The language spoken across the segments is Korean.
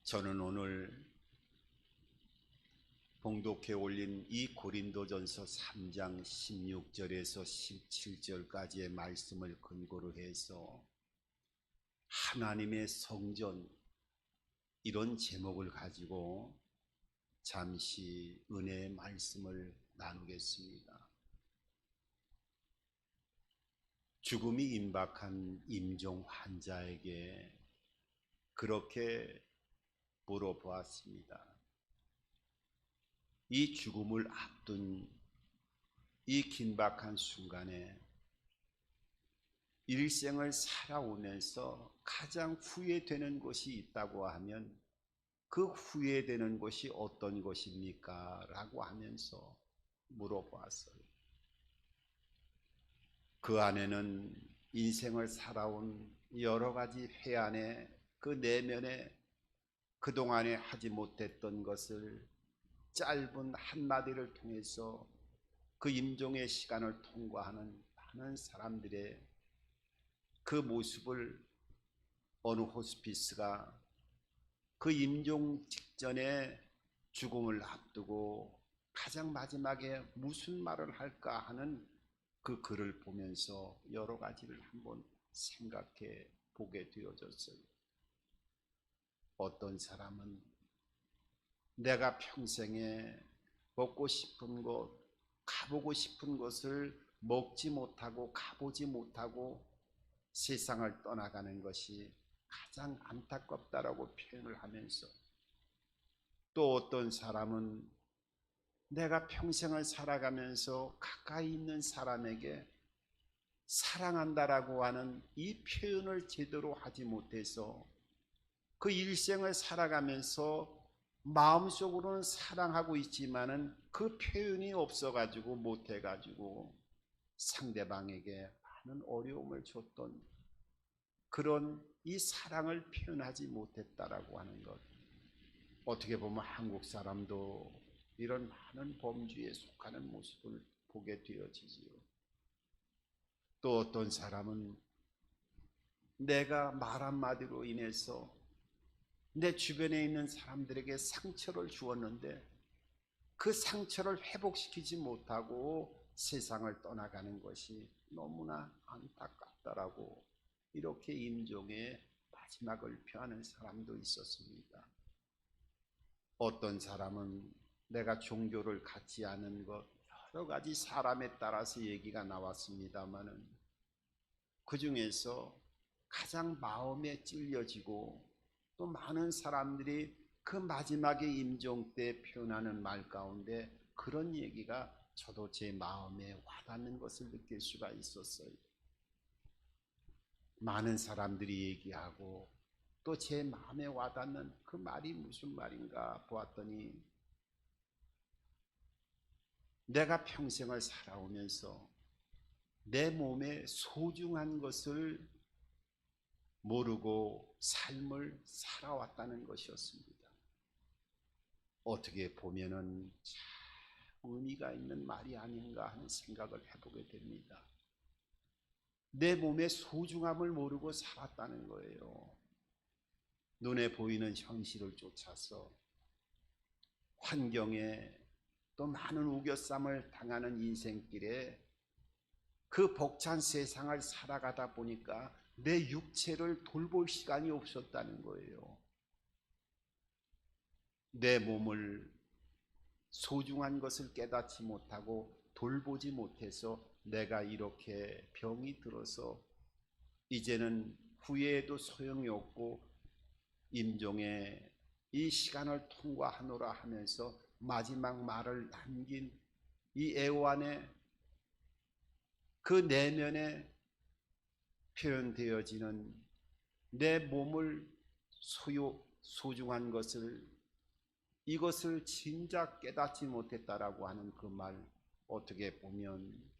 저는 오늘 봉독해 올린 이 고린도전서 3장 16절에서 17절까지의 말씀을 근거로 해서 하나님의 성전, 이런 제목을 가지고 잠시 은혜의 말씀을 나누겠습니다. 죽음이 임박한 임종 환자에게 그렇게 물어보았습니다. 이 죽음을 앞둔 이 긴박한 순간에 일생을 살아오면서 가장 후회되는 것이 있다고 하면 그 후회되는 것이 어떤 것입니까? 라고 하면서 물어보았어요. 그 안에는 인생을 살아온 여러 가지 회한의 그 내면에 그동안에 하지 못했던 것을 짧은 한마디를 통해서 그 임종의 시간을 통과하는 많은 사람들의 그 모습을 어느 호스피스가 그 임종 직전에 죽음을 앞두고 가장 마지막에 무슨 말을 할까 하는 그 글을 보면서 여러 가지를 한번 생각해 보게 되어졌어요. 어떤 사람은 내가 평생에 먹고 싶은 것, 가보고 싶은 것을 먹지 못하고 가보지 못하고 세상을 떠나가는 것이 가장 안타깝다라고 표현을 하면서, 또 어떤 사람은 내가 평생을 살아가면서 가까이 있는 사람에게 사랑한다라고 하는 이 표현을 제대로 하지 못해서 그 일생을 살아가면서 마음속으로는 사랑하고 있지만은 그 표현이 없어가지고 못해가지고 상대방에게 많은 어려움을 줬던 그런 이 사랑을 표현하지 못했다라고 하는 것, 어떻게 보면 한국 사람도 이런 많은 범주에 속하는 모습을 보게 되어지지요. 또 어떤 사람은 내가 말 한마디로 인해서 내 주변에 있는 사람들에게 상처를 주었는데 그 상처를 회복시키지 못하고 세상을 떠나가는 것이 너무나 안타깝다라고 이렇게 임종의 마지막을 표하는 사람도 있었습니다. 어떤 사람은 내가 종교를 갖지 않은 것, 여러 가지 사람에 따라서 얘기가 나왔습니다마는 그 중에서 가장 마음에 찔려지고 또 많은 사람들이 그 마지막에 임종 때 표현하는 말 가운데 그런 얘기가 저도 제 마음에 와닿는 것을 느낄 수가 있었어요. 많은 사람들이 얘기하고 또 제 마음에 와닿는 그 말이 무슨 말인가 보았더니, 내가 평생을 살아오면서 내 몸에 소중한 것을 모르고 삶을 살아왔다는 것이었습니다. 어떻게 보면은 참 의미가 있는 말이 아닌가 하는 생각을 해보게 됩니다. 내 몸의 소중함을 모르고 살았다는 거예요. 눈에 보이는 현실을 쫓아서 환경에 또 많은 우겨쌈을 당하는 인생길에 그 벅찬 세상을 살아가다 보니까 내 육체를 돌볼 시간이 없었다는 거예요. 내 몸을 소중한 것을 깨닫지 못하고 돌보지 못해서 내가 이렇게 병이 들어서 이제는 후회해도 소용이 없고 임종의 이 시간을 통과하노라 하면서 마지막 말을 남긴 이 애완의 그 내면에 표현되어지는 내 몸을 소중한 것을, 이것을 진작 깨닫지 못했다라고 하는 그 말, 어떻게 보면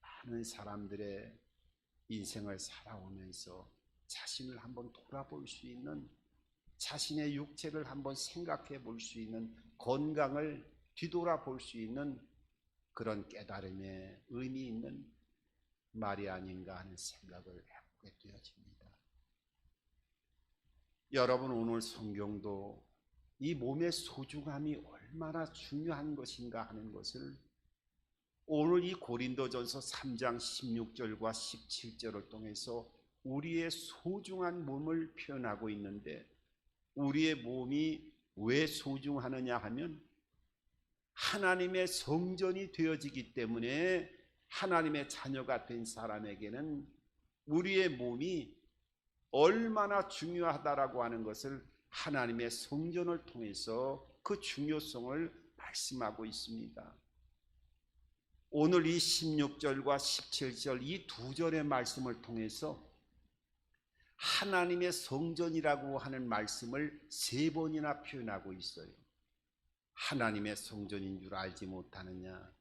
많은 사람들의 인생을 살아오면서 자신을 한번 돌아볼 수 있는, 자신의 육체를 한번 생각해 볼 수 있는, 건강을 뒤돌아볼 수 있는 그런 깨달음의 의미 있는 말이 아닌가 하는 생각을 해보게 되어집니다. 여러분, 오늘 성경도 이 몸의 소중함이 얼마나 중요한 것인가 하는 것을 오늘 이 고린도전서 3장 16절과 17절을 통해서 우리의 소중한 몸을 표현하고 있는데, 우리의 몸이 왜 소중하느냐 하면 하나님의 성전이 되어지기 때문에 하나님의 자녀가 된 사람에게는 우리의 몸이 얼마나 중요하다라고 하는 것을 하나님의 성전을 통해서 그 중요성을 말씀하고 있습니다. 오늘 이 16절과 17절 이 두 절의 말씀을 통해서 하나님의 성전이라고 하는 말씀을 세 번이나 표현하고 있어요. 하나님의 성전인 줄 알지 못하느냐,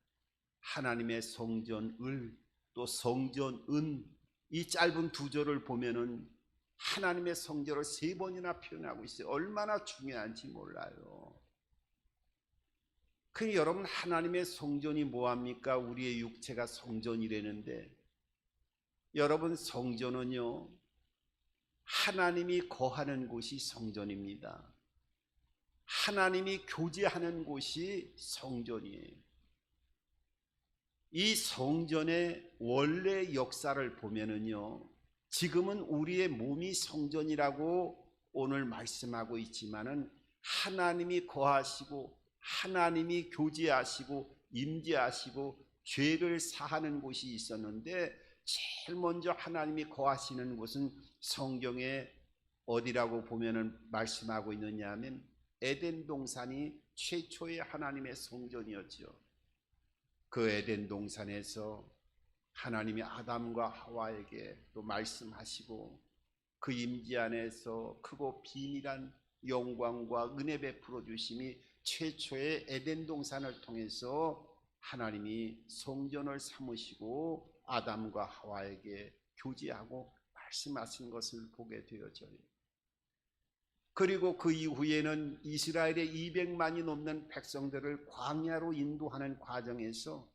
하나님의 성전을, 또 성전은, 이 짧은 두 절을 보면은 하나님의 성전을 세 번이나 표현하고 있어요. 얼마나 중요한지 몰라요. 그 여러분, 하나님의 성전이 뭐합니까? 우리의 육체가 성전이라는데, 여러분, 성전은요, 하나님이 거하는 곳이 성전입니다. 하나님이 교제하는 곳이 성전이에요. 이 성전의 원래 역사를 보면은요, 지금은 우리의 몸이 성전이라고 오늘 말씀하고 있지만은 하나님이 거하시고 하나님이 교제하시고 임재하시고 죄를 사하는 곳이 있었는데, 제일 먼저 하나님이 거하시는 곳은 성경에 어디라고 보면은 말씀하고 있느냐 하면 에덴 동산이 최초의 하나님의 성전이었죠. 그 에덴 동산에서 하나님이 아담과 하와에게 또 말씀하시고 그 임재 안에서 크고 비밀한 영광과 은혜 베풀어 주심이 최초의 에덴 동산을 통해서 하나님이 성전을 삼으시고 아담과 하와에게 교제하고 말씀하신 것을 보게 되어져요. 그리고 그 이후에는 이스라엘의 200만이 넘는 백성들을 광야로 인도하는 과정에서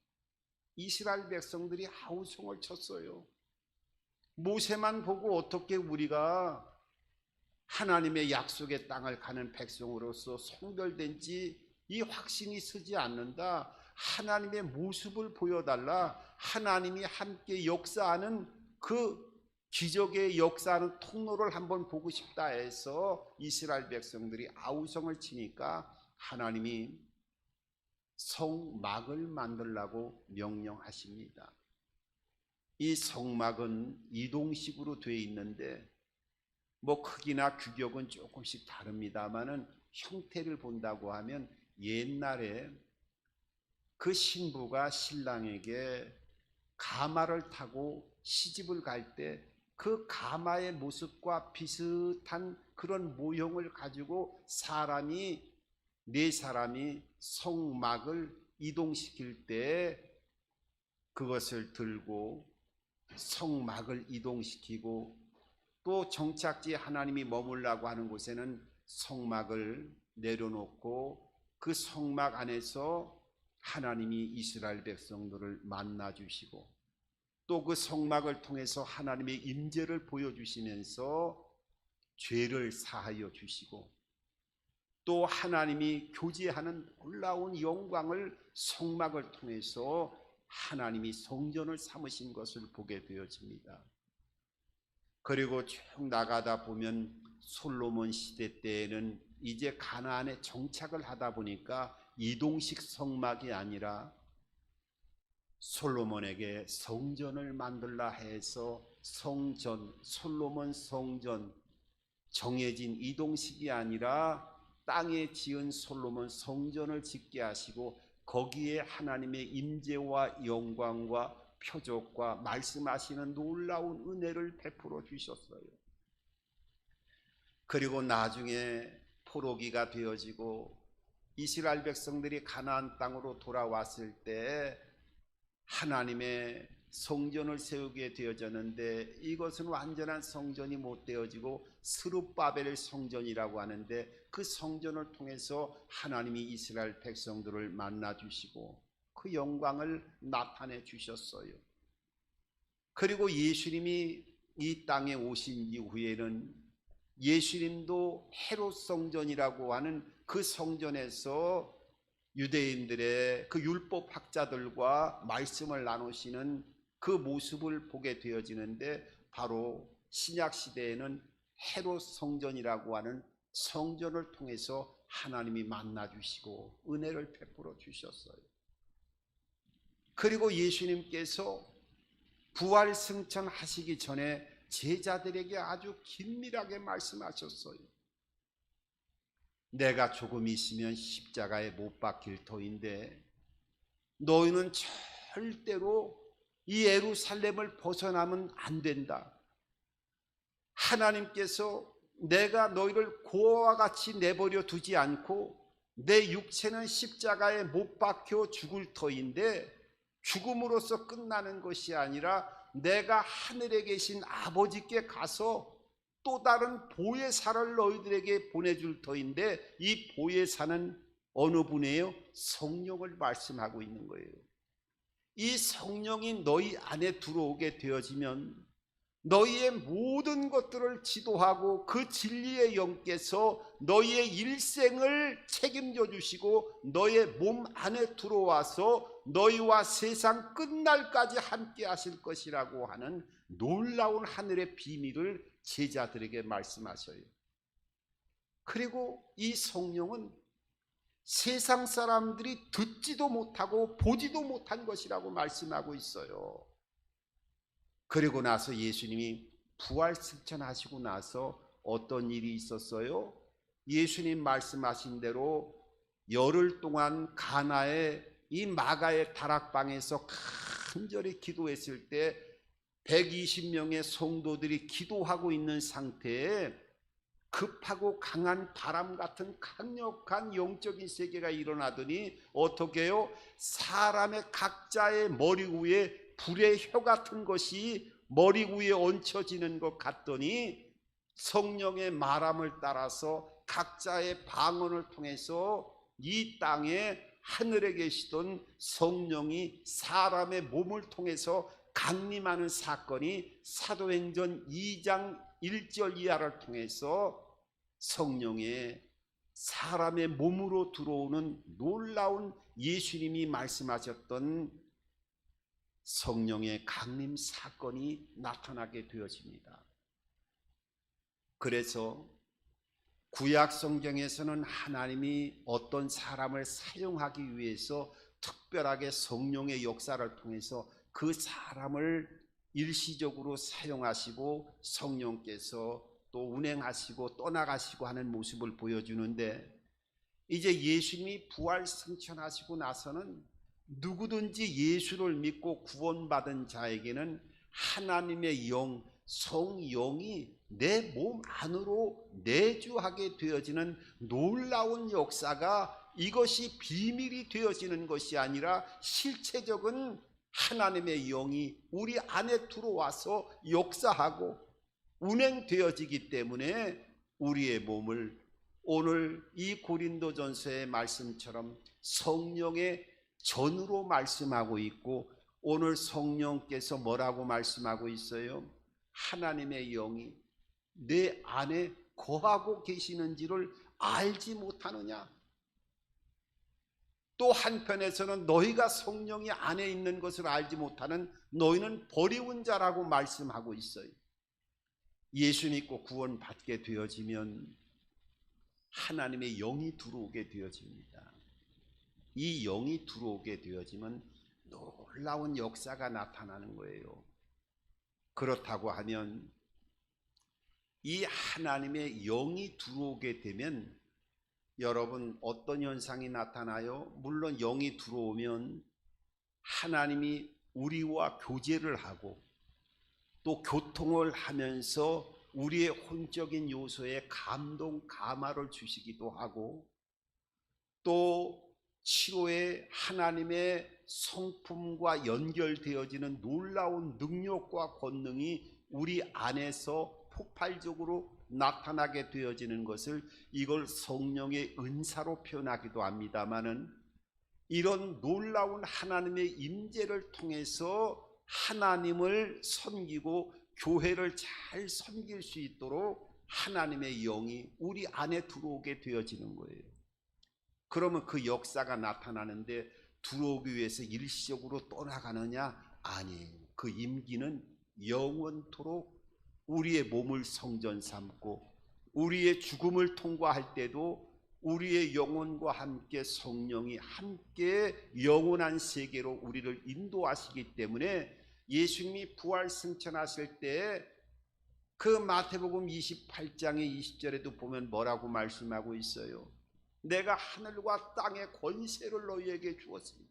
이스라엘 백성들이 아우성을 쳤어요. 모세만 보고 어떻게 우리가 하나님의 약속의 땅을 가는 백성으로서 성별된지 이 확신이 서지 않는다. 하나님의 모습을 보여달라. 하나님이 함께 역사하는 그 기적의 역사하는 통로를 한번 보고 싶다 해서 이스라엘 백성들이 아우성을 치니까 하나님이 성막을 만들라고 명령하십니다. 이 성막은 이동식으로 되어 있는데 뭐 크기나 규격은 조금씩 다릅니다만은 형태를 본다고 하면 옛날에 그 신부가 신랑에게 가마를 타고 시집을 갈 때 그 가마의 모습과 비슷한 그런 모형을 가지고 네 사람이 성막을 이동시킬 때 그것을 들고 성막을 이동시키고, 또 정착지 하나님이 머물라고 하는 곳에는 성막을 내려놓고 그 성막 안에서 하나님이 이스라엘 백성들을 만나 주시고, 또 그 성막을 통해서 하나님의 임재를 보여주시면서 죄를 사하여 주시고, 또 하나님이 교제하는 놀라운 영광을 성막을 통해서 하나님이 성전을 삼으신 것을 보게 되어집니다. 그리고 쭉 나가다 보면 솔로몬 시대 때에는 이제 가나안에 정착을 하다 보니까 이동식 성막이 아니라 솔로몬에게 성전을 만들라 해서 성전, 솔로몬 성전, 정해진 이동식이 아니라 땅에 지은 솔로몬 성전을 짓게 하시고 거기에 하나님의 임재와 영광과 표적과 말씀하시는 놀라운 은혜를 베풀어 주셨어요. 그리고 나중에 포로기가 되어지고 이스라엘 백성들이 가나안 땅으로 돌아왔을 때 하나님의 성전을 세우게 되어졌는데, 이것은 완전한 성전이 못 되어지고 스룹바벨 성전이라고 하는데, 그 성전을 통해서 하나님이 이스라엘 백성들을 만나 주시고 그 영광을 나타내 주셨어요. 그리고 예수님이 이 땅에 오신 이후에는 예수님도 헤롯 성전이라고 하는 그 성전에서 유대인들의 그 율법 학자들과 말씀을 나누시는 그 모습을 보게 되어지는데, 바로 신약 시대에는 헤롯 성전이라고 하는 성전을 통해서 하나님이 만나 주시고 은혜를 베풀어 주셨어요. 그리고 예수님께서 부활 승천하시기 전에 제자들에게 아주 긴밀하게 말씀하셨어요. 내가 조금 있으면 십자가에 못 박힐 터인데 너희는 절대로 이 예루살렘을 벗어나면 안 된다. 하나님께서 내가 너희를 고아와 같이 내버려 두지 않고 내 육체는 십자가에 못 박혀 죽을 터인데 죽음으로써 끝나는 것이 아니라 내가 하늘에 계신 아버지께 가서 또 다른 보혜사를 너희들에게 보내줄 터인데, 이 보혜사는 어느 분이에요? 성령을 말씀하고 있는 거예요. 이 성령이 너희 안에 들어오게 되어지면 너희의 모든 것들을 지도하고 그 진리의 영께서 너희의 일생을 책임져 주시고 너희의 몸 안에 들어와서 너희와 세상 끝날까지 함께 하실 것이라고 하는 놀라운 하늘의 비밀을 제자들에게 말씀하셔요. 그리고 이 성령은 세상 사람들이 듣지도 못하고 보지도 못한 것이라고 말씀하고 있어요. 그리고 나서 예수님이 부활 승천하시고 나서 어떤 일이 있었어요? 예수님 말씀하신 대로 열흘 동안 가나의 이 마가의 다락방에서 간절히 기도했을 때 120명의 성도들이 기도하고 있는 상태에 급하고 강한 바람 같은 강력한 영적인 세계가 일어나더니 어떻게 해요? 사람의 각자의 머리 위에 불의 혀 같은 것이 머리 위에 얹혀지는 것 같더니 성령의 말함을 따라서 각자의 방언을 통해서 이 땅에 하늘에 계시던 성령이 사람의 몸을 통해서 강림하는 사건이 사도행전 2장 1절 이하를 통해서 성령의 사람의 몸으로 들어오는 놀라운 예수님이 말씀하셨던 성령의 강림 사건이 나타나게 되어집니다. 그래서 구약 성경에서는 하나님이 어떤 사람을 사용하기 위해서 특별하게 성령의 역사를 통해서 그 사람을 일시적으로 사용하시고 성령께서 또 운행하시고 떠나가시고 하는 모습을 보여주는데, 이제 예수님이 부활 승천하시고 나서는 누구든지 예수를 믿고 구원받은 자에게는 하나님의 영, 성령이 내 몸 안으로 내주하게 되어지는 놀라운 역사가, 이것이 비밀이 되어지는 것이 아니라 실체적인 하나님의 영이 우리 안에 들어와서 역사하고 운행되어지기 때문에 우리의 몸을 오늘 이 고린도전서의 말씀처럼 성령의 전으로 말씀하고 있고, 오늘 성령께서 뭐라고 말씀하고 있어요? 하나님의 영이 내 안에 거하고 계시는지를 알지 못하느냐? 또 한편에서는 너희가 성령이 안에 있는 것을 알지 못하는 너희는 버리운 자라고 말씀하고 있어요. 예수 믿고 구원받게 되어지면 하나님의 영이 들어오게 되어집니다. 이 영이 들어오게 되어지면 놀라운 역사가 나타나는 거예요. 그렇다고 하면 이 하나님의 영이 들어오게 되면 여러분 어떤 현상이 나타나요? 물론 영이 들어오면 하나님이 우리와 교제를 하고 또 교통을 하면서 우리의 혼적인 요소에 감동, 감화를 주시기도 하고, 또 치료에 하나님의 성품과 연결되어지는 놀라운 능력과 권능이 우리 안에서 폭발적으로 나타나게 되어지는 것을 이걸 성령의 은사로 표현하기도 합니다마는, 이런 놀라운 하나님의 임재를 통해서 하나님을 섬기고 교회를 잘 섬길 수 있도록 하나님의 영이 우리 안에 들어오게 되어지는 거예요. 그러면 그 역사가 나타나는데 들어오기 위해서 일시적으로 떠나가느냐? 아니에요. 그 임기는 영원토록 우리의 몸을 성전 삼고 우리의 죽음을 통과할 때도 우리의 영혼과 함께 성령이 함께 영원한 세계로 우리를 인도하시기 때문에 예수님이 부활 승천하실 때 그 마태복음 28장의 20절에도 보면 뭐라고 말씀하고 있어요? 내가 하늘과 땅의 권세를 너희에게 주었습니다.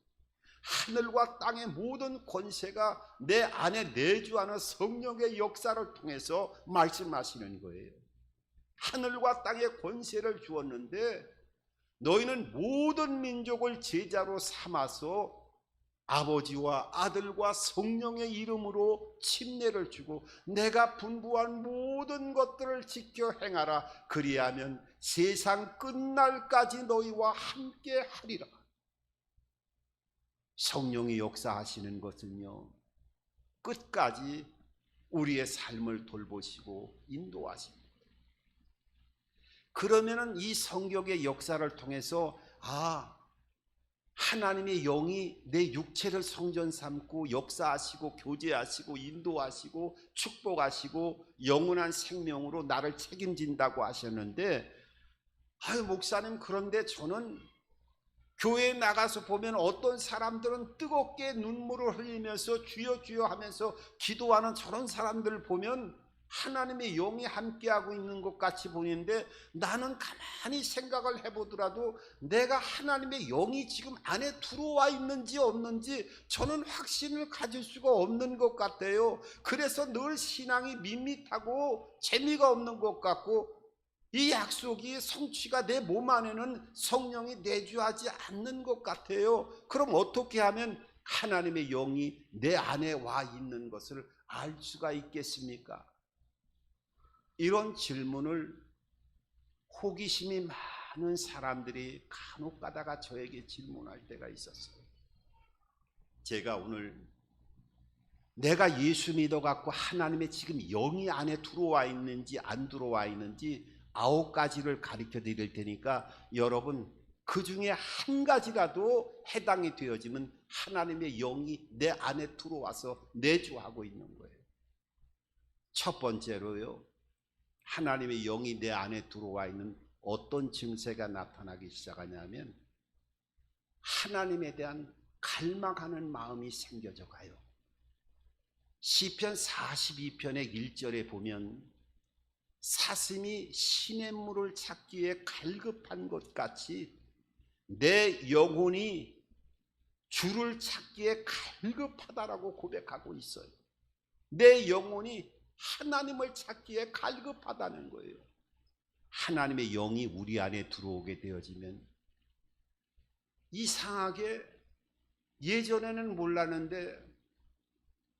하늘과 땅의 모든 권세가 내 안에 내주하는 성령의 역사를 통해서 말씀하시는 거예요. 하늘과 땅의 권세를 주었는데 너희는 모든 민족을 제자로 삼아서 아버지와 아들과 성령의 이름으로 침례를 주고 내가 분부한 모든 것들을 지켜 행하라. 그리하면 세상 끝날까지 너희와 함께 하리라. 성령이 역사하시는 것은요, 끝까지 우리의 삶을 돌보시고 인도하십니다. 그러면은 이 성경의 역사를 통해서 하나님의 영이 내 육체를 성전 삼고 역사하시고 교제하시고 인도하시고 축복하시고 영원한 생명으로 나를 책임진다고 하셨는데, 목사님, 그런데 저는 교회에 나가서 보면 어떤 사람들은 뜨겁게 눈물을 흘리면서 주여 주여 하면서 기도하는 저런 사람들을 보면 하나님의 영이 함께하고 있는 것 같이 보이는데, 나는 가만히 생각을 해보더라도 내가 하나님의 영이 지금 안에 들어와 있는지 없는지 저는 확신을 가질 수가 없는 것 같아요. 그래서 늘 신앙이 밋밋하고 재미가 없는 것 같고, 이 약속이 성취가 내 몸 안에는 성령이 내주하지 않는 것 같아요. 그럼 어떻게 하면 하나님의 영이 내 안에 와 있는 것을 알 수가 있겠습니까? 이런 질문을 호기심이 많은 사람들이 간혹 가다가 저에게 질문할 때가 있었어요. 제가 오늘 내가 예수 믿어갖고 하나님의 지금 영이 안에 들어와 있는지 안 들어와 있는지 9가지를 가르쳐 드릴 테니까 여러분 그 중에 한 가지라도 해당이 되어지면 하나님의 영이 내 안에 들어와서 내주하고 있는 거예요. 첫 번째로요, 하나님의 영이 내 안에 들어와 있는 어떤 증세가 나타나기 시작하냐면 하나님에 대한 갈망하는 마음이 생겨져 가요. 시편 42편의 1절에 보면 사슴이 시냇물을 찾기에 갈급한 것 같이 내 영혼이 주를 찾기에 갈급하다라고 고백하고 있어요. 내 영혼이 하나님을 찾기에 갈급하다는 거예요. 하나님의 영이 우리 안에 들어오게 되어지면 이상하게 예전에는 몰랐는데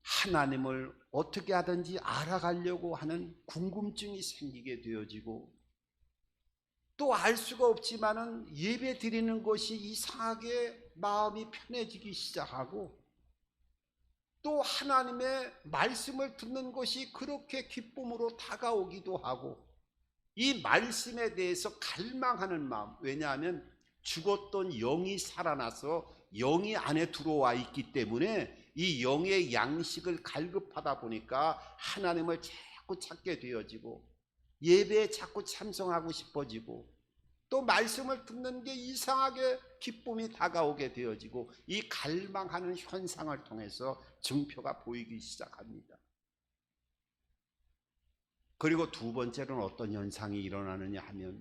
하나님을 어떻게 하든지 알아가려고 하는 궁금증이 생기게 되어지고, 또 알 수가 없지만은 예배 드리는 것이 이상하게 마음이 편해지기 시작하고, 또 하나님의 말씀을 듣는 것이 그렇게 기쁨으로 다가오기도 하고, 이 말씀에 대해서 갈망하는 마음, 왜냐하면 죽었던 영이 살아나서 영이 안에 들어와 있기 때문에 이 영의 양식을 갈급하다 보니까 하나님을 자꾸 찾게 되어지고 예배에 자꾸 참석하고 싶어지고 또 말씀을 듣는 게 이상하게 기쁨이 다가오게 되어지고, 이 갈망하는 현상을 통해서 증표가 보이기 시작합니다. 그리고 두 번째로는 어떤 현상이 일어나느냐 하면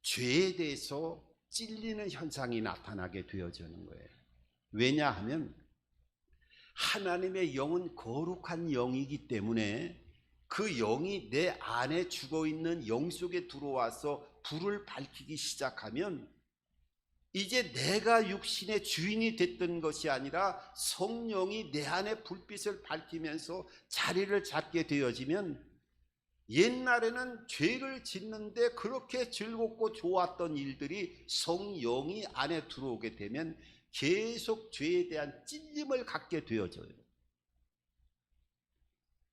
죄에 대해서 찔리는 현상이 나타나게 되어지는 거예요. 왜냐하면 하나님의 영은 거룩한 영이기 때문에 그 영이 내 안에 죽어있는 영 속에 들어와서 불을 밝히기 시작하면 이제 내가 육신의 주인이 됐던 것이 아니라 성령이 내 안에 불빛을 밝히면서 자리를 잡게 되어지면, 옛날에는 죄를 짓는데 그렇게 즐겁고 좋았던 일들이 성령이 안에 들어오게 되면 계속 죄에 대한 찔림을 갖게 되어져요.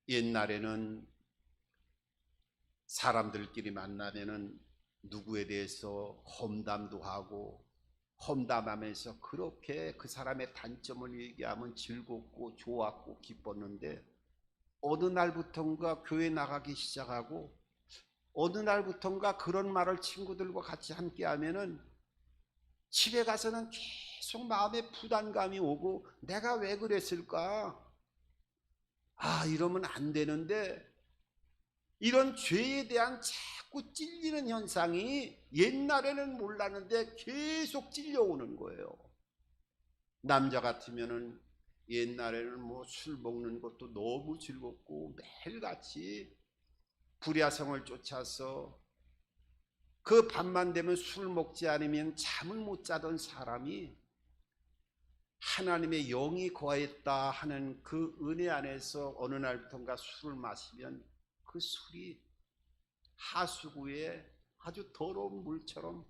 옛날에는 사람들끼리 만나면은 누구에 대해서 험담도 하고, 험담하면서 그렇게 그 사람의 단점을 얘기하면 즐겁고 좋았고 기뻤는데, 어느 날부턴가 교회 나가기 시작하고, 어느 날부턴가 그런 말을 친구들과 같이 함께 하면은 집에 가서는 계속 마음에 부담감이 오고, 내가 왜 그랬을까? 이러면 안 되는데, 이런 죄에 대한 자꾸 찔리는 현상이 옛날에는 몰랐는데 계속 찔려오는 거예요. 남자 같으면은 옛날에는 뭐 술 먹는 것도 너무 즐겁고 매일같이 불야성을 쫓아서 그 밤만 되면 술 먹지 않으면 잠을 못 자던 사람이 하나님의 영이 거했다 하는 그 은혜 안에서 어느 날부턴가 술을 마시면 그 술이 하수구에 아주 더러운 물처럼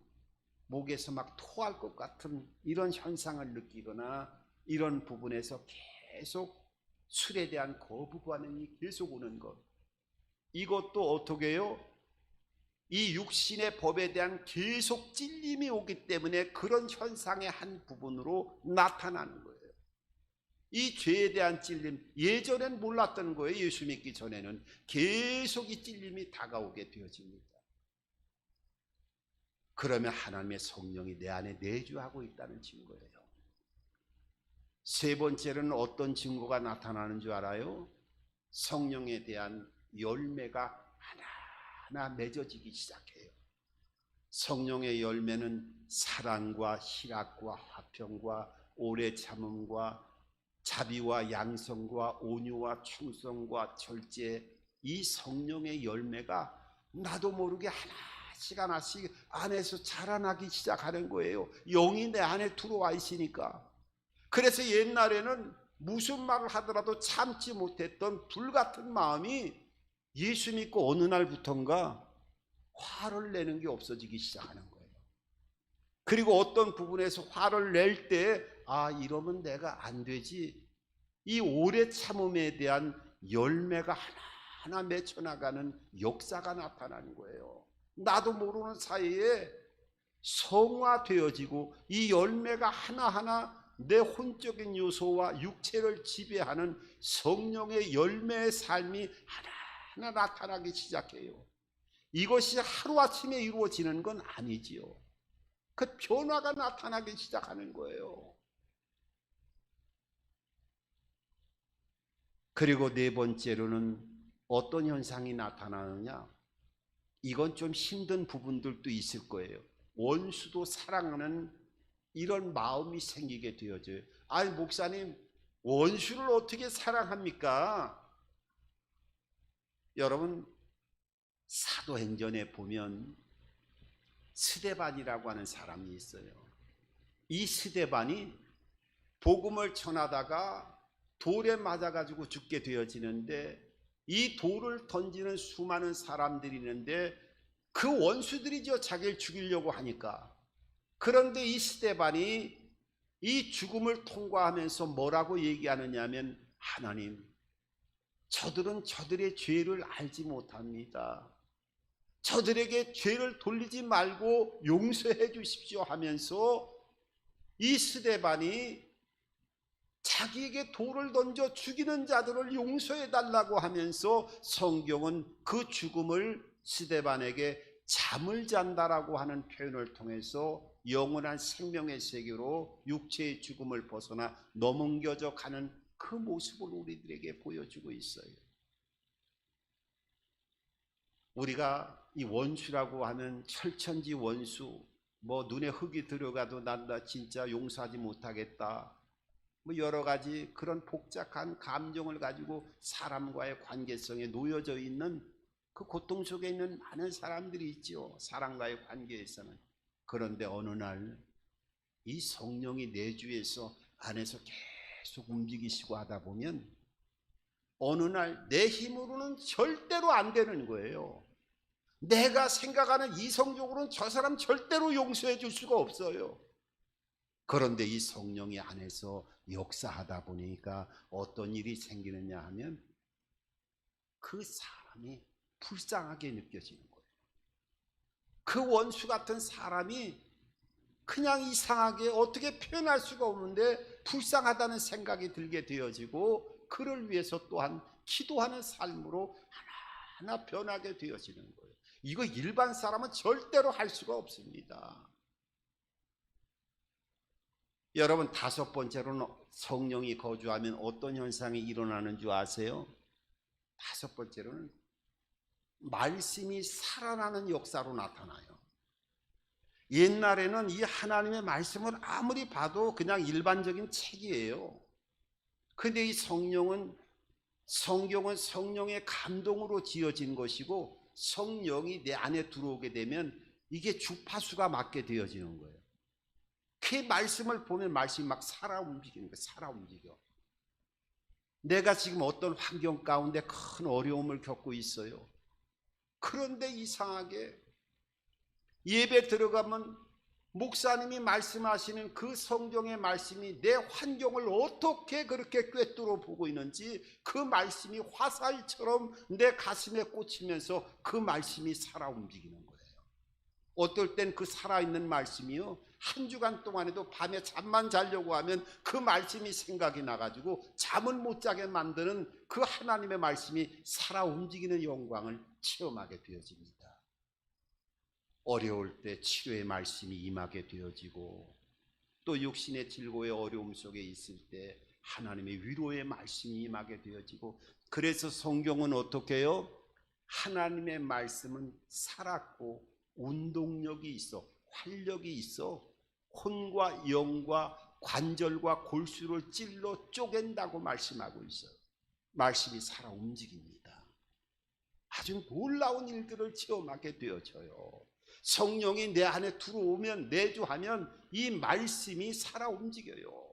목에서 막 토할 것 같은 이런 현상을 느끼거나, 이런 부분에서 계속 술에 대한 거부반응이 계속 오는 것, 이것도 어떻게 해요? 이 육신의 법에 대한 계속 찔림이 오기 때문에 그런 현상의 한 부분으로 나타나는 거예요. 이 죄에 대한 찔림, 예전엔 몰랐던 거예요. 예수 믿기 전에는 계속 이 찔림이 다가오게 되어집니다. 그러면 하나님의 성령이 내 안에 내주하고 있다는 증거예요. 세 번째로는 어떤 증거가 나타나는 줄 알아요? 성령에 대한 열매가 하나하나 맺어지기 시작해요. 성령의 열매는 사랑과 희락과 화평과 오래 참음과 자비와 양성과 온유와 충성과 절제, 이 성령의 열매가 나도 모르게 하나씩 하나씩 안에서 자라나기 시작하는 거예요. 영이 내 안에 들어와 있으니까. 그래서 옛날에는 무슨 말을 하더라도 참지 못했던 불같은 마음이 예수 믿고 어느 날부턴가 화를 내는 게 없어지기 시작하는 거예요. 그리고 어떤 부분에서 화를 낼 때 이러면 내가 안 되지, 이 오래 참음에 대한 열매가 하나하나 맺혀나가는 역사가 나타나는 거예요. 나도 모르는 사이에 성화되어지고 이 열매가 하나하나 내 혼적인 요소와 육체를 지배하는 성령의 열매의 삶이 하나하나 나타나기 시작해요. 이것이 하루아침에 이루어지는 건 아니지요. 그 변화가 나타나기 시작하는 거예요. 그리고 네 번째로는 어떤 현상이 나타나느냐? 이건 좀 힘든 부분들도 있을 거예요. 원수도 사랑하는 이런 마음이 생기게 되어져요. 목사님, 원수를 어떻게 사랑합니까? 여러분, 사도행전에 보면 스데반이라고 하는 사람이 있어요. 이 스데반이 복음을 전하다가 돌에 맞아가지고 죽게 되어지는데, 이 돌을 던지는 수많은 사람들이 있는데 그 원수들이죠, 자기를 죽이려고 하니까. 그런데 이 스데반이 이 죽음을 통과하면서 뭐라고 얘기하느냐 하면, 하나님, 저들은 저들의 죄를 알지 못합니다. 저들에게 죄를 돌리지 말고 용서해 주십시오 하면서 이 스데반이 자기에게 돌을 던져 죽이는 자들을 용서해 달라고 하면서 성경은 그 죽음을 스데반에게 잠을 잔다라고 하는 표현을 통해서 영원한 생명의 세계로 육체의 죽음을 벗어나 넘겨져 가는 그 모습을 우리들에게 보여주고 있어요. 우리가 이 원수라고 하면 철천지 원수, 눈에 흙이 들어가도 나 진짜 용서하지 못하겠다, 여러 가지 그런 복잡한 감정을 가지고 사람과의 관계성에 놓여져 있는 그 고통 속에 있는 많은 사람들이 있죠, 사람과의 관계에서는. 그런데 어느 날 이 성령이 내주에서 안에서 계속 움직이시고 하다 보면 어느 날 내 힘으로는 절대로 안 되는 거예요. 내가 생각하는 이성적으로는 저 사람 절대로 용서해 줄 수가 없어요. 그런데 이 성령이 안에서 역사하다 보니까 어떤 일이 생기느냐 하면, 그 사람이 불쌍하게 느껴지는 거예요. 그 원수 같은 사람이 그냥 이상하게 어떻게 표현할 수가 없는데 불쌍하다는 생각이 들게 되어지고 그를 위해서 또한 기도하는 삶으로 하나하나 변하게 되어지는 거예요. 이거 일반 사람은 절대로 할 수가 없습니다. 여러분, 다섯 번째로는 성령이 거주하면 어떤 현상이 일어나는 줄 아세요? 다섯 번째로는 말씀이 살아나는 역사로 나타나요. 옛날에는 이 하나님의 말씀을 아무리 봐도 그냥 일반적인 책이에요. 근데 이 성경은 성령의 감동으로 지어진 것이고 성령이 내 안에 들어오게 되면 이게 주파수가 맞게 되어지는 거예요. 그 말씀을 보면 말씀이 막 살아 움직이는 거예요. 살아 움직여. 내가 지금 어떤 환경 가운데 큰 어려움을 겪고 있어요. 그런데 이상하게 예배 들어가면 목사님이 말씀하시는 그 성경의 말씀이 내 환경을 어떻게 그렇게 꿰뚫어 보고 있는지 그 말씀이 화살처럼 내 가슴에 꽂히면서 그 말씀이 살아 움직이는 거예요. 어떨 땐 그 살아있는 말씀이요, 한 주간 동안에도 밤에 잠만 자려고 하면 그 말씀이 생각이 나가지고 잠을 못 자게 만드는 그 하나님의 말씀이 살아 움직이는 영광을 체험하게 되어집니다. 어려울 때 치료의 말씀이 임하게 되어지고 또 육신의 질고의 어려움 속에 있을 때 하나님의 위로의 말씀이 임하게 되어지고, 그래서 성경은 어떻게 해요? 하나님의 말씀은 살았고 운동력이 있어, 활력이 있어 혼과 영과 관절과 골수를 찔러 쪼갠다고 말씀하고 있어요. 말씀이 살아 움직입니다. 아주 놀라운 일들을 체험하게 되어져요. 성령이 내 안에 들어오면, 내주하면 이 말씀이 살아 움직여요.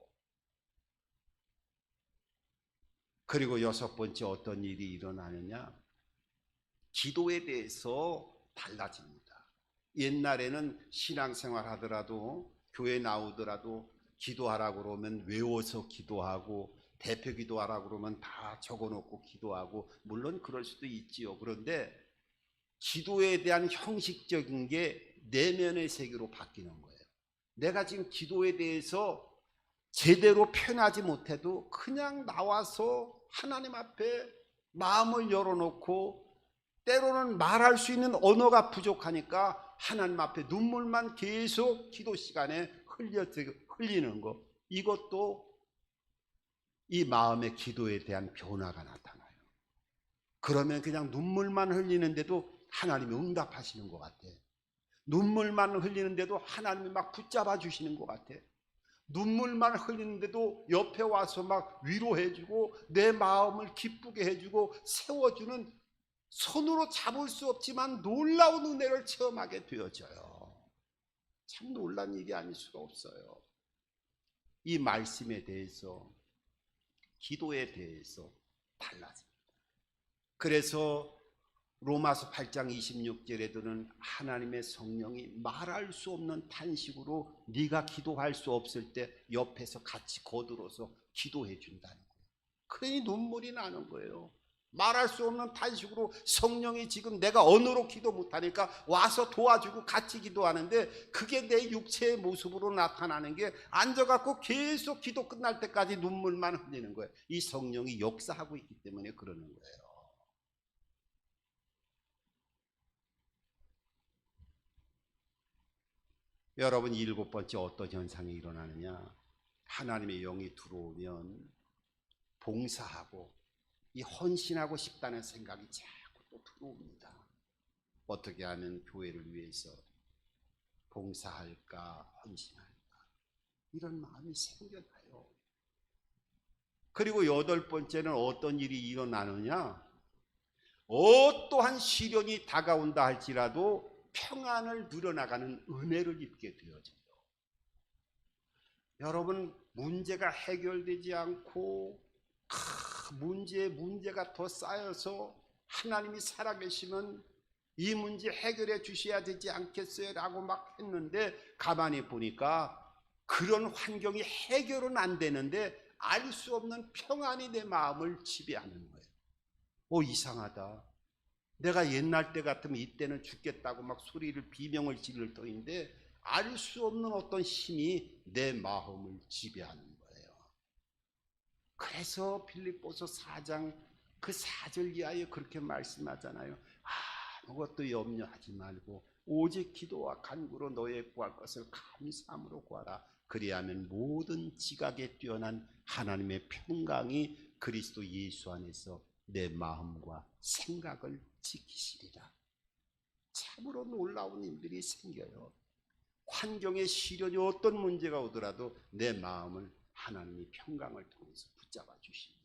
그리고 여섯 번째 어떤 일이 일어나느냐? 기도에 대해서 달라집니다. 옛날에는 신앙생활 하더라도 교회 나오더라도 기도하라고 그러면 외워서 기도하고 대표 기도하라고 그러면 다 적어놓고 기도하고, 물론 그럴 수도 있지요. 그런데 기도에 대한 형식적인 게 내면의 세계로 바뀌는 거예요. 내가 지금 기도에 대해서 제대로 표현하지 못해도 그냥 나와서 하나님 앞에 마음을 열어놓고, 때로는 말할 수 있는 언어가 부족하니까 하나님 앞에 눈물만 계속 기도 시간에 흘리는 거, 이것도 이 마음의 기도에 대한 변화가 나타나요. 그러면 그냥 눈물만 흘리는데도 하나님이 응답하시는 것 같아. 눈물만 흘리는데도 하나님이 막 붙잡아 주시는 것 같아. 눈물만 흘리는데도 옆에 와서 막 위로해주고 내 마음을 기쁘게 해주고 세워주는, 손으로 잡을 수 없지만 놀라운 은혜를 체험하게 되어져요. 참 놀란 일이 아닐 수가 없어요. 이 말씀에 대해서, 기도에 대해서 달라집니다. 그래서 로마서 8장 26절에도는 하나님의 성령이 말할 수 없는 탄식으로 네가 기도할 수 없을 때 옆에서 같이 거들어서 기도해 준다는 거예요. 그러니 눈물이 나는 거예요. 말할 수 없는 탄식으로 성령이 지금 내가 언어로 기도 못하니까 와서 도와주고 같이 기도하는데, 그게 내 육체의 모습으로 나타나는 게 앉아갖고 계속 기도 끝날 때까지 눈물만 흘리는 거예요. 이 성령이 역사하고 있기 때문에 그러는 거예요. 여러분, 일곱 번째 어떤 현상이 일어나느냐? 하나님의 영이 들어오면 봉사하고 이 헌신하고 싶다는 생각이 자꾸 또 들어옵니다. 어떻게 하면 교회를 위해서 봉사할까, 헌신할까, 이런 마음이 생겨나요. 그리고 여덟 번째는 어떤 일이 일어나느냐? 어떠한 시련이 다가온다 할지라도 평안을 누려나가는 은혜를 입게 되어져요. 여러분, 문제가 해결되지 않고 문제가 더 쌓여서 하나님이 살아계시면 이 문제 해결해 주셔야 되지 않겠어요? 라고 막 했는데 가만히 보니까 그런 환경이 해결은 안 되는데 알 수 없는 평안이 내 마음을 지배하는 거예요. 이상하다. 내가 옛날 때 같으면 이때는 죽겠다고 막 소리를 비명을 지를 터인데 알 수 없는 어떤 힘이 내 마음을 지배하는 거예요. 그래서 필립보서 4장 그 4절 이하에 그렇게 말씀하잖아요. 아무것도 염려하지 말고 오직 기도와 간구로 너의 구할 것을 감사함으로 구하라. 그리하면 모든 지각에 뛰어난 하나님의 평강이 그리스도 예수 안에서 내 마음과 생각을 지키시리라. 참으로 놀라운 일들이 생겨요. 환경에 시련이 어떤 문제가 오더라도 내 마음을 하나님이 평강을 통해서 붙잡아 주십니다.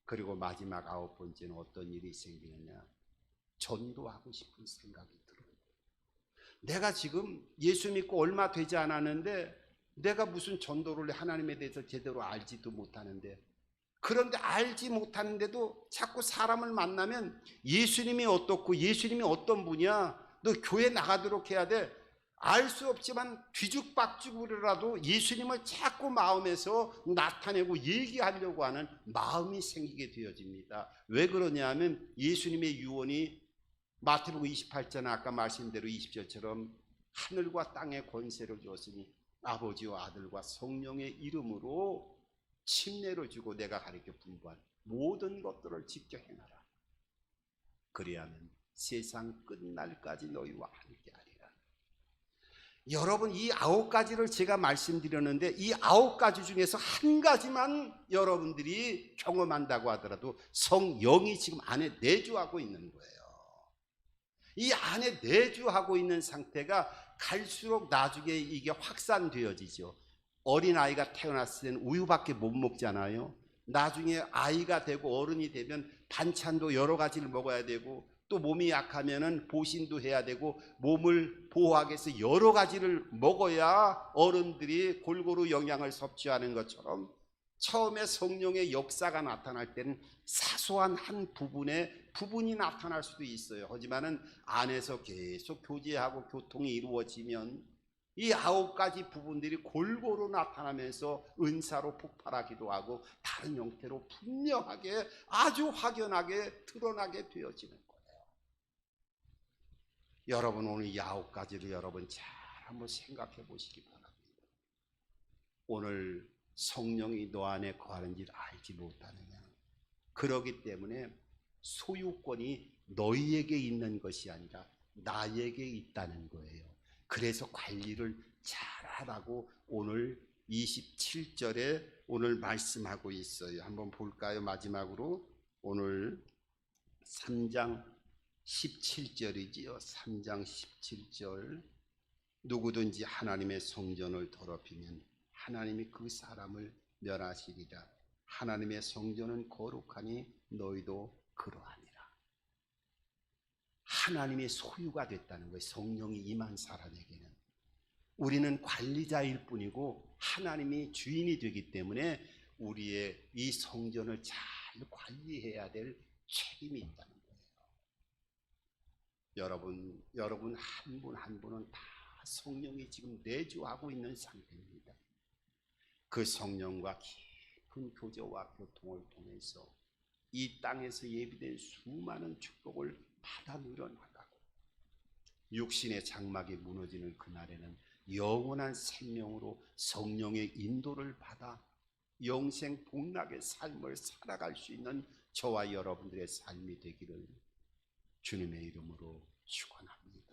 그리고 마지막 9번째는 어떤 일이 생기느냐? 전도하고 싶은 생각이 들어요. 내가 지금 예수 믿고 얼마 되지 않았는데 내가 무슨 전도를 하나님에 대해서 제대로 알지도 못하는데, 그런데 알지 못하는데도 자꾸 사람을 만나면 예수님이 어떻고 예수님이 어떤 분이야, 너 교회 나가도록 해야 돼, 알 수 없지만 뒤죽박죽으로라도 예수님을 자꾸 마음에서 나타내고 얘기하려고 하는 마음이 생기게 되어집니다. 왜 그러냐면 예수님의 유언이 마태복음 28장 아까 말씀대로 20절처럼 하늘과 땅의 권세를 주었으니 아버지와 아들과 성령의 이름으로 침례를 주고 내가 가르쳐 분부한 모든 것들을 지켜 행하라. 그리하면 세상 끝날까지 너희와 함께하리라. 여러분, 이 9가지를 제가 말씀드렸는데 이 9가지 중에서 한 가지만 여러분들이 경험한다고 하더라도 성령이 지금 안에 내주하고 있는 거예요. 이 안에 내주하고 있는 상태가 갈수록 나중에 이게 확산되어지죠. 어린아이가 태어났을 때는 우유밖에 못 먹잖아요. 나중에 아이가 되고 어른이 되면 반찬도 여러 가지를 먹어야 되고 또 몸이 약하면은 보신도 해야 되고 몸을 보호하기 위해서 여러 가지를 먹어야 어른들이 골고루 영양을 섭취하는 것처럼 처음에 성령의 역사가 나타날 때는 사소한 한 부분이 나타날 수도 있어요. 하지만은 안에서 계속 교제하고 교통이 이루어지면 이 9가지 부분들이 골고루 나타나면서 은사로 폭발하기도 하고 다른 형태로 분명하게 아주 확연하게 드러나게 되어지는 거예요. 여러분, 오늘 이 9가지를 여러분 잘 한번 생각해 보시기 바랍니다. 오늘 성령이 너 안에 거하는지를 알지 못하느냐? 그러기 때문에 소유권이 너희에게 있는 것이 아니라 나에게 있다는 거예요. 그래서 관리를 잘하라고 오늘 27절에 오늘 말씀하고 있어요. 한번 볼까요? 마지막으로 오늘 3장 17절이지요. 3장 17절. 누구든지 하나님의 성전을 더럽히면 하나님이 그 사람을 멸하시리라. 하나님의 성전은 거룩하니 너희도 그러하니라. 하나님의 소유가 됐다는 거예요. 성령이 임한 사람에게는. 우리는 관리자일 뿐이고 하나님이 주인이 되기 때문에 우리의 이 성전을 잘 관리해야 될 책임이 있다는 거예요. 여러분 한 분 한 분은 다 성령이 지금 내주하고 있는 상태입니다. 그 성령과 깊은 교제와 교통을 통해서 이 땅에서 예비된 수많은 축복을 받아 누려나가고 육신의 장막이 무너지는 그날에는 영원한 생명으로 성령의 인도를 받아 영생 복락의 삶을 살아갈 수 있는 저와 여러분들의 삶이 되기를 주님의 이름으로 축원합니다.